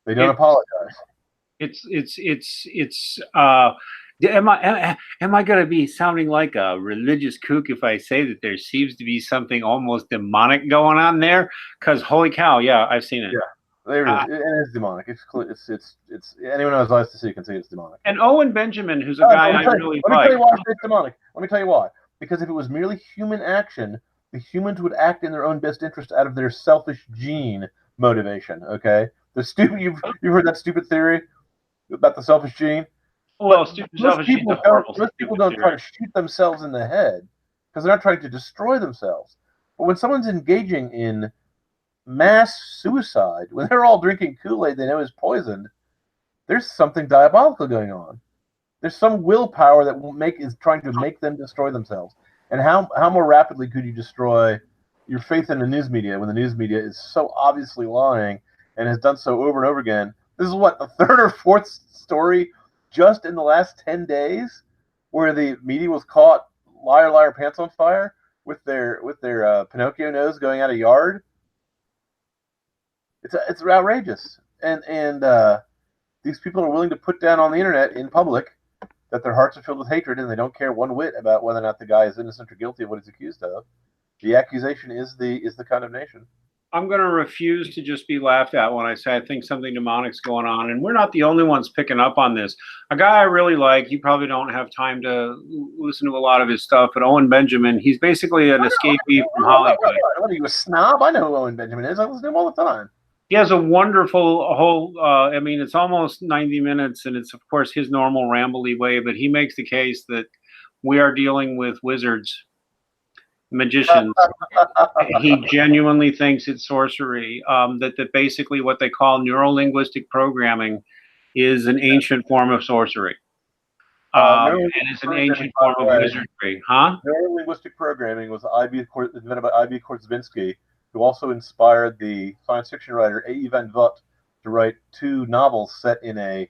They don't apologize. Am I going to be sounding like a religious kook if I say that there seems to be something almost demonic going on there? Because holy cow, yeah, I've seen it. Yeah, there it is. It is demonic. It's anyone who has eyes to see can see it's demonic. And Owen Benjamin, who's a guy I really like. Let me tell you why it's demonic. Let me tell you why. Because if it was merely human action, the humans would act in their own best interest out of their selfish gene motivation. Okay, the stupid you've heard that stupid theory about the selfish gene. Well, most people don't try to shoot themselves in the head because they're not trying to destroy themselves. But when someone's engaging in mass suicide, when they're all drinking Kool-Aid they know is poisoned, there's something diabolical going on. There's some willpower that is trying to make them destroy themselves. And how more rapidly could you destroy your faith in the news media when the news media is so obviously lying and has done so over and over again? This is what, the third or fourth story just in the last 10 days where the media was caught liar, liar, pants on fire with their Pinocchio nose going out of yard. It's outrageous. And these people are willing to put down on the internet in public that their hearts are filled with hatred and they don't care one whit about whether or not the guy is innocent or guilty of what he's accused of. The accusation is the condemnation. I'm going to refuse to just be laughed at when I say I think something demonic's going on. And we're not the only ones picking up on this. A guy I really like, you probably don't have time to listen to a lot of his stuff, but Owen Benjamin, he's basically an escapee from Hollywood. What are you, a snob? I know who Owen Benjamin is. I listen to him all the time. He has a wonderful whole, I mean, it's almost 90 minutes, and it's, of course, his normal rambly way, but he makes the case that we are dealing with wizards, magicians. He genuinely thinks it's sorcery, that basically what they call neuro-linguistic programming is an ancient form of sorcery. And it's an ancient form of wizardry. Huh? Neuro-linguistic programming was invented by I.B. Korzybinski, who also inspired the science fiction writer A.E. Van Vogt to write 2 novels set in a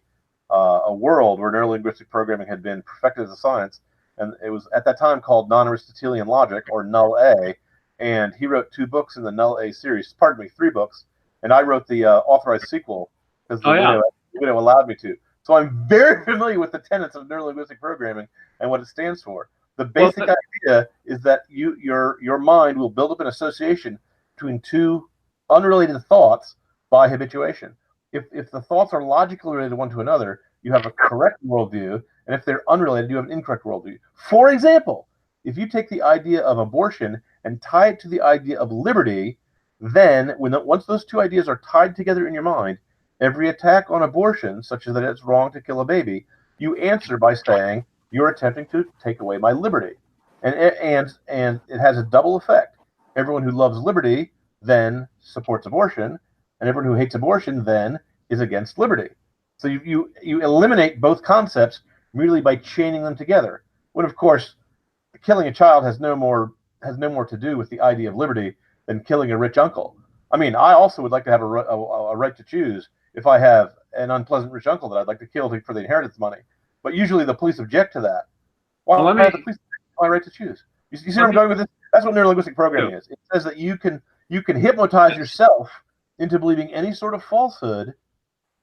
world where neurolinguistic programming had been perfected as a science, and it was at that time called non-Aristotelian logic, or Null A, and he wrote 2 books in the Null A series, pardon me, 3 books, and I wrote the authorized sequel because the widow allowed me to. So I'm very familiar with the tenets of neurolinguistic programming and what it stands for. The basic idea is that your mind will build up an association between 2 unrelated thoughts by habituation. If the thoughts are logically related one to another, you have a correct worldview, and if they're unrelated, you have an incorrect worldview. For example, if you take the idea of abortion and tie it to the idea of liberty, then once those 2 ideas are tied together in your mind, every attack on abortion, such as that it's wrong to kill a baby, you answer by saying, you're attempting to take away my liberty. And it has a double effect. Everyone who loves liberty then supports abortion, and everyone who hates abortion then is against liberty. So you eliminate both concepts merely by chaining them together. When of course, killing a child has no more to do with the idea of liberty than killing a rich uncle. I mean, I also would like to have a right to choose if I have an unpleasant rich uncle that I'd like to kill for the inheritance money. But usually the police object to that. Why the police object to my right to choose? You see where I'm going with this? That's what neurolinguistic programming is. It says that you can hypnotize yourself into believing any sort of falsehood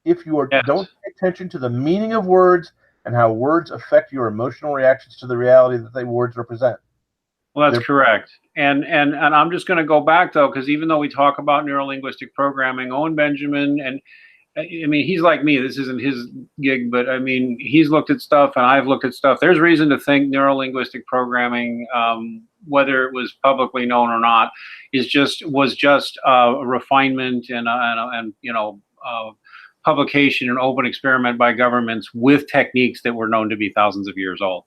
if you don't pay attention to the meaning of words and how words affect your emotional reactions to the reality that the words represent. Well, that's correct. And I'm just going to go back, though, because even though we talk about neurolinguistic programming, Owen Benjamin, and I mean, he's like me. This isn't his gig, but I mean, he's looked at stuff and I've looked at stuff. There's reason to think neurolinguistic programming, whether it was publicly known or not, was just a refinement and publication and open experiment by governments with techniques that were known to be thousands of years old,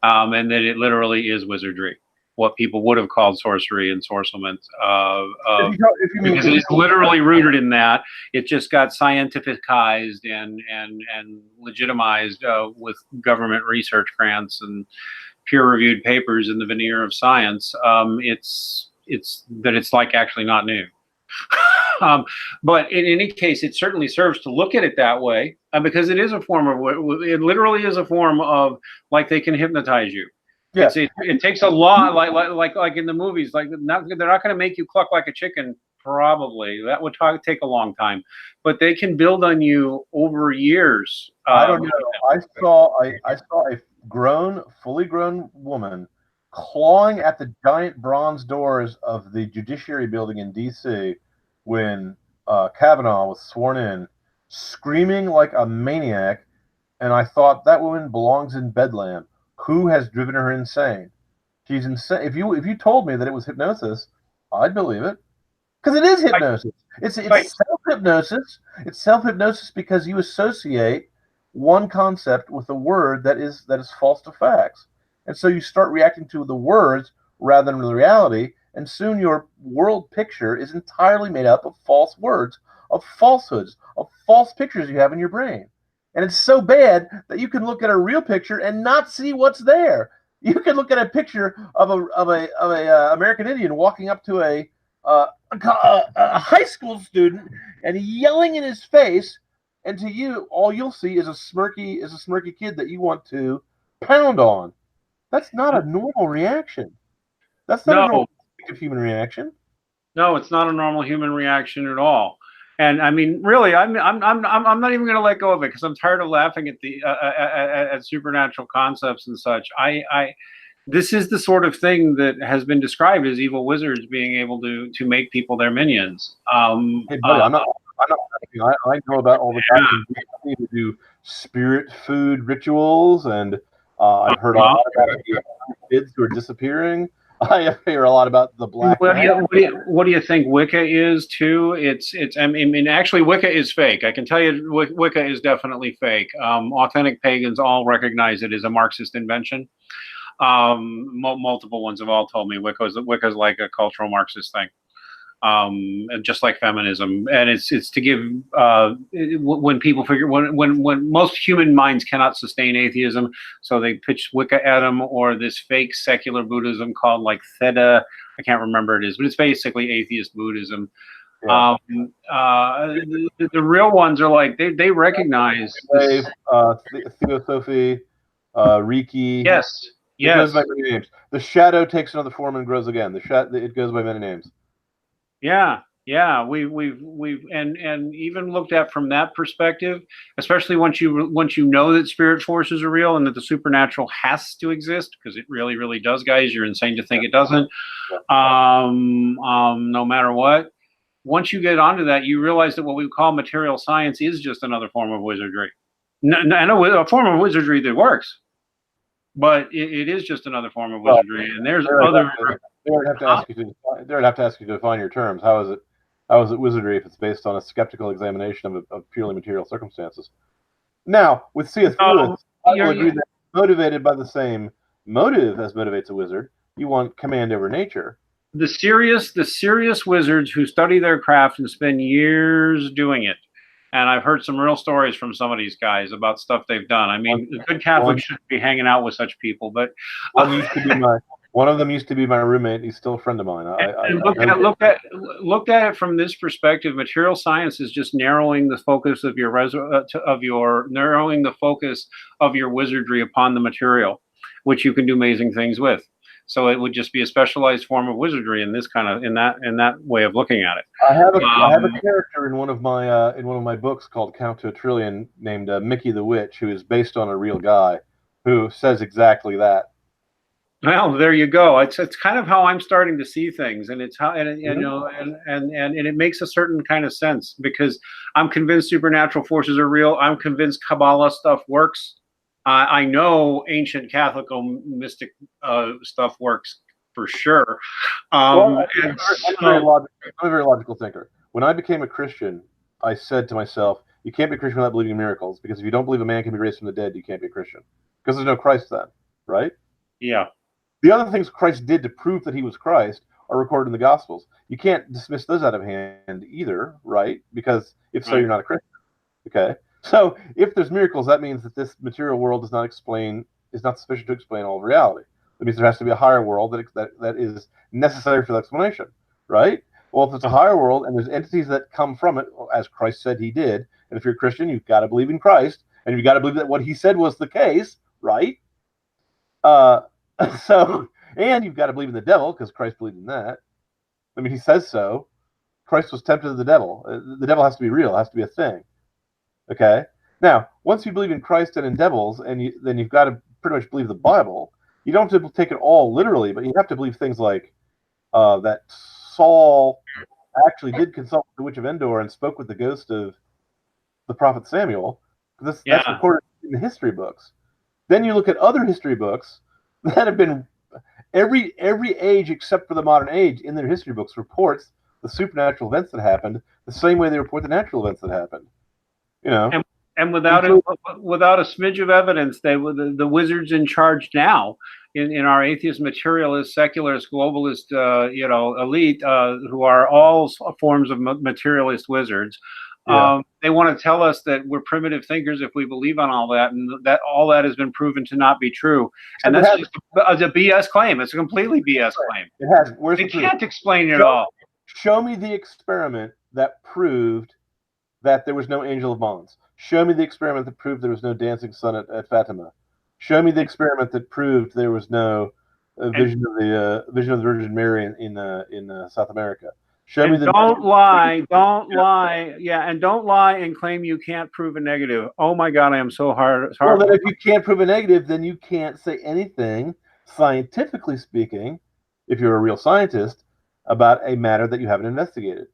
and that it literally is wizardry. What people would have called sorcery and sorcement, because it's literally rooted in that. It just got scientificized and legitimized with government research grants and peer-reviewed papers in the veneer of science. It's like actually not new. But in any case, it certainly serves to look at it that way, because it is a form of, it literally is a form of, like, they can hypnotize you. Yeah. It takes a lot, like in the movies, like, they're not going to make you cluck like a chicken. Probably that would take a long time, but they can build on you over years. I don't know. I saw a fully grown woman clawing at the giant bronze doors of the Judiciary Building in D.C. when Kavanaugh was sworn in, screaming like a maniac. And I thought, that woman belongs in Bedlam. Who has driven her insane? She's insane. If you told me that it was hypnosis, I'd believe it. Because it is hypnosis. It's self-hypnosis. It's self-hypnosis because you associate one concept with a word that is false to facts. And so you start reacting to the words rather than the reality, and soon your world picture is entirely made up of false words, of falsehoods, of false pictures you have in your brain. And it's so bad that you can look at a real picture and not see what's there. You can look at a picture of a American Indian walking up to a high school student and yelling in his face, and to you, all you'll see is a smirky kid that you want to pound on. That's not a normal reaction. That's not a normal human reaction. No, it's not a normal human reaction at all. And I mean, really, I'm not even going to let go of it, because I'm tired of laughing at the at supernatural concepts and such. This is the sort of thing that has been described as evil wizards being able to make people their minions. Hey, buddy, I'm not. I know about all the guys who do spirit food rituals, and I've heard a lot about kids who are disappearing. I hear a lot about the black. What do you think Wicca is too? I mean, actually, Wicca is fake. I can tell you, Wicca is definitely fake. Authentic pagans all recognize it as a Marxist invention. Multiple ones have all told me Wicca's like a cultural Marxist thing, just like feminism. And it's to give when people figure when most human minds cannot sustain atheism, so they pitch Wicca at them, or this fake secular Buddhism called like Theta. I can't remember what it is, but it's basically atheist Buddhism. Yeah. The real ones are like they recognize Theosophy, Reiki. Yes. It goes by many names. The shadow takes another form and grows again. It goes by many names. Yeah, we've and even looked at from that perspective, especially once you know that spirit forces are real and that the supernatural has to exist, because it really, really does, guys. You're insane to think it doesn't. No matter what. Once you get onto that, you realize that what we call material science is just another form of wizardry, and a form of wizardry that works. But it is just another form of wizardry, and there's other. They would have to ask you to define your terms. How is it wizardry if it's based on a skeptical examination of purely material circumstances? Now, with C.S. Lewis, I will agree that motivated by the same motive as motivates a wizard. You want command over nature. The serious wizards who study their craft and spend years doing it. And I've heard some real stories from some of these guys about stuff they've done. I mean, good Catholics shouldn't be hanging out with such people, but one of them used to be my roommate. He's still a friend of mine. Looked at it from this perspective. Material science is just narrowing the focus of your wizardry upon the material, which you can do amazing things with. So it would just be a specialized form of wizardry in that way of looking at it. I have a character in one of my books called Count to a Trillion named Mickey the Witch, who is based on a real guy who says exactly that. Well, there you go. It's kind of how I'm starting to see things, and it's how and it makes a certain kind of sense, because I'm convinced supernatural forces are real. I'm convinced Kabbalah stuff works. I know ancient Catholic mystic stuff works for sure. I'm a very logical thinker. When I became a Christian, I said to myself, you can't be a Christian without believing in miracles, because if you don't believe a man can be raised from the dead, you can't be a Christian, because there's no Christ then, right? Yeah. The other things Christ did to prove that he was Christ are recorded in the Gospels. You can't dismiss those out of hand either, right? Because if so, you're not a Christian. Okay? So if there's miracles, that means that this material world is not sufficient to explain all of reality. That means there has to be a higher world that is necessary for the explanation, right? Well, if it's a higher world and there's entities that come from it, as Christ said he did, and if you're a Christian, you've got to believe in Christ, and you've got to believe that what he said was the case, right? Uh, so, and you've got to believe in the devil because Christ believed in that. I mean, he says so. Christ was tempted of the devil. The devil has to be real. It has to be a thing. Okay? Now, once you believe in Christ and in devils, then you've got to pretty much believe the Bible. You don't have to take it all literally, but you have to believe things like that Saul actually did consult with the witch of Endor and spoke with the ghost of the prophet Samuel. That's recorded in the history books. Then you look at other history books that have been every age except for the modern age in their history books reports the supernatural events that happened the same way they report the natural events that happened. You know, and without a smidge of evidence, the wizards in charge now in our atheist, materialist, secularist, globalist, elite, who are all forms of materialist wizards. They want to tell us that we're primitive thinkers if we believe on all that, and that all that has been proven to not be true. And that's just a BS claim. It's a completely BS claim. It has. They can't explain it all. Show me the experiment that proved that there was no angel of Mons. Show me the experiment that proved there was no dancing sun at Fatima. Show me the experiment that proved there was no vision of the Virgin Mary in South America. Show me the. Don't lie, and don't lie and claim you can't prove a negative. Oh my God, I am so hard. Well, then if you can't prove a negative, then you can't say anything, scientifically speaking, if you're a real scientist, about a matter that you haven't investigated.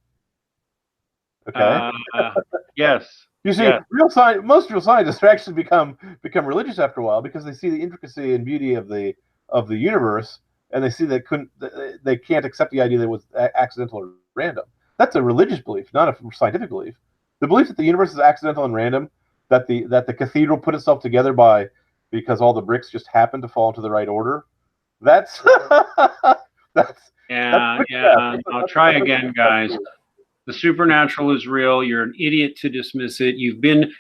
Okay. Yes. You see, most real scientists actually become religious after a while because they see the intricacy and beauty of the universe, and they see they can't accept the idea that it was accidental or random. That's a religious belief, not a scientific belief. The belief that the universe is accidental and random, that the cathedral put itself together because all the bricks just happened to fall into the right order. That's I'll try again, guys. The supernatural is real. You're an idiot to dismiss it. You've been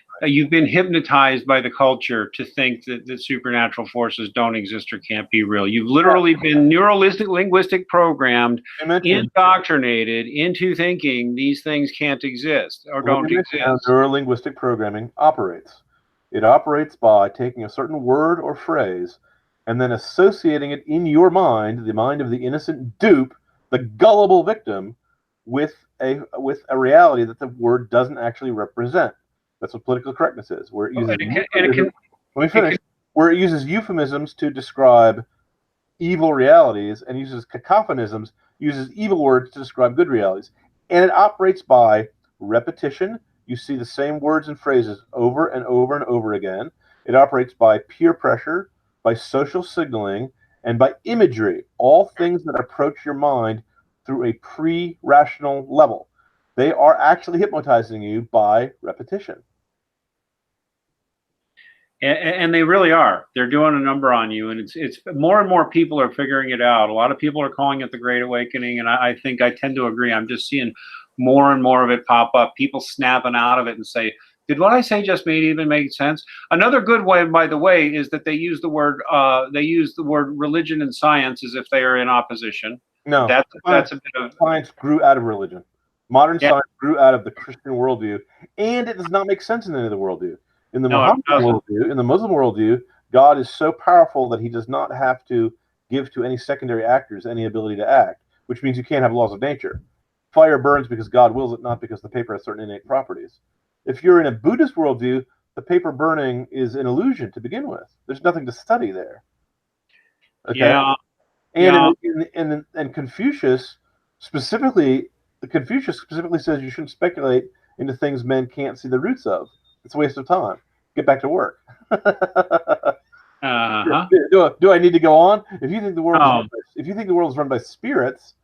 hypnotized by the culture to think that supernatural forces don't exist or can't be real. You've literally been linguistic programmed, indoctrinated into thinking these things can't exist or don't exist. Neurolinguistic programming operates. It operates by taking a certain word or phrase and then associating it in your mind, the mind of the innocent dupe, the gullible victim, with a reality that the word doesn't actually represent. That's what political correctness is, where it uses where it uses euphemisms to describe evil realities and uses cacophonisms, uses evil words to describe good realities. And it operates by repetition. You see the same words and phrases over and over and over again. It operates by peer pressure, by social signaling, and by imagery, all things that approach your mind through a pre-rational level. They are actually hypnotizing you by repetition. And they really are. They're doing a number on you, and it's more and more people are figuring it out. A lot of people are calling it the Great Awakening, and I think I tend to agree. I'm just seeing more and more of it pop up. People snapping out of it and say, did what I say just even make sense? Another good one, by the way, is that they use the word religion and science as if they are in opposition. No, that's a bit of science grew out of religion. Modern science grew out of the Christian worldview, and it does not make sense in any of the worldview. In the Muslim worldview, God is so powerful that he does not have to give to any secondary actors any ability to act, which means you can't have laws of nature. Fire burns because God wills it, not because the paper has certain innate properties. If you're in a Buddhist worldview, the paper burning is an illusion to begin with. There's nothing to study there. Okay? Yeah. And Confucius specifically says you shouldn't speculate into things men can't see the roots of. It's a waste of time. Get back to work. Do I need to go on? If you think the world is run by spirits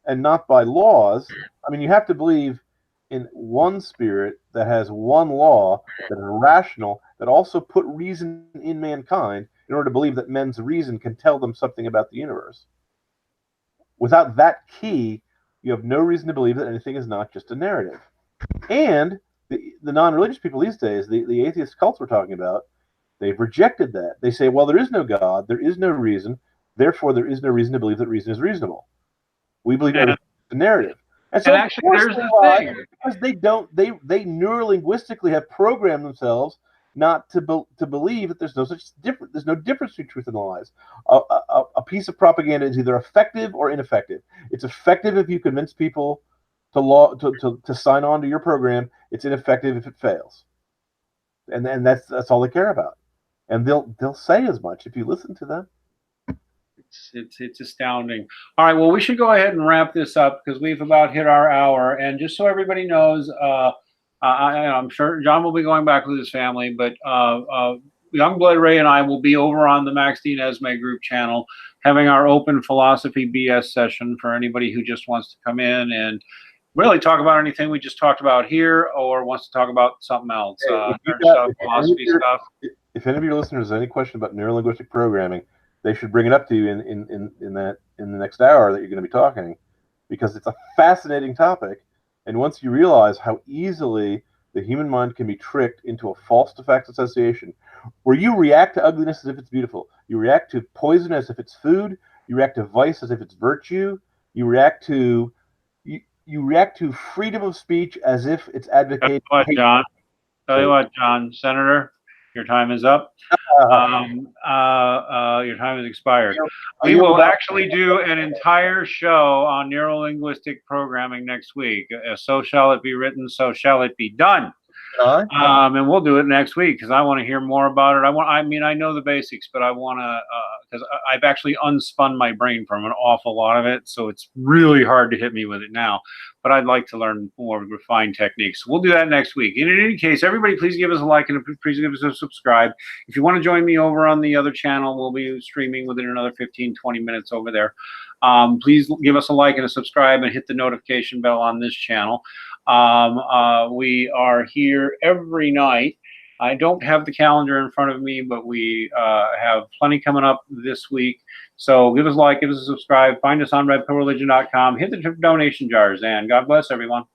and not by laws, I mean, you have to believe in one spirit that has one law that is rational, that also put reason in mankind in order to believe that men's reason can tell them something about the universe. Without that key, you have no reason to believe that anything is not just a narrative. And the non-religious people these days, the atheist cults we're talking about, they've rejected that. They say, well, there is no God, there is no reason, therefore there is no reason to believe that reason is reasonable. We believe that it's a narrative. And so And of actually, course there's they the lie, thing. because they neurolinguistically have programmed themselves not to believe that there's no difference between truth and lies. A piece of propaganda is either effective or ineffective. It's effective if you convince people to sign on to your program. It's ineffective if it fails. And that's all they care about. And they'll say as much if you listen to them. It's astounding. All right, well, we should go ahead and wrap this up because we've about hit our hour. And just so everybody knows, I'm sure John will be going back with his family, but Youngblood Ray and I will be over on the Max Dean Esme group channel having our open philosophy BS session for anybody who just wants to come in and really talk about anything we just talked about here or wants to talk about something else. Philosophy stuff. If any of your listeners have any question about neurolinguistic programming, they should bring it up to you in the next hour that you're going to be talking, because it's a fascinating topic. And once you realize how easily the human mind can be tricked into a false to fact association, where you react to ugliness as if it's beautiful, you react to poison as if it's food, you react to vice as if it's virtue, you react to freedom of speech as if it's advocating. Tell you what, John, Senator, your time is up. Your time has expired. We will actually do an entire show on neurolinguistic programming next week. So shall it be written, so shall it be done. And we'll do it next week because I want to hear more about it. I know the basics, but I want to, because I've actually unspun my brain from an awful lot of it. So it's really hard to hit me with it now. But I'd like to learn more refined techniques. We'll do that next week. And in any case, everybody, please give us a like and please give us a subscribe. If you want to join me over on the other channel, we'll be streaming within another 15-20 minutes over there. Please give us a like and a subscribe and hit the notification bell on this channel. We are here every night. I don't have the calendar in front of me, but we have plenty coming up this week. So give us a like, give us a subscribe, find us on redpillreligion.com, hit the donation jars, and God bless everyone.